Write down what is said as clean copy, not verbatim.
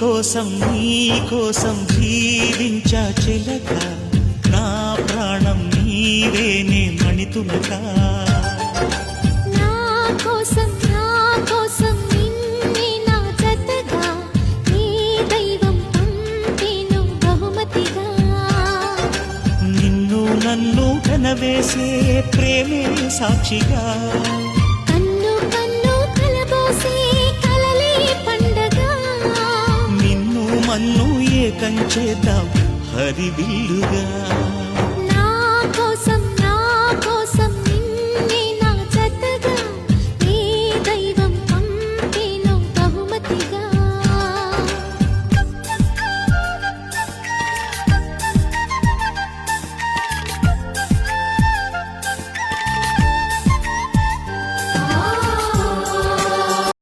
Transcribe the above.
కోసం జీవించా చిలక నా ప్రాణం నీవేనే మణితులక నా కోసం నిన్నే నా జతగా నీ దైవం పంపేను బహుమతిగా నిన్ను నన్ను కనవేసే ప్రేమే సాక్షిగా కన్ను కలబోసే కలలే పండగ నిన్ను మన్ను ఏకం చేద్దాం హరివిల్లుగా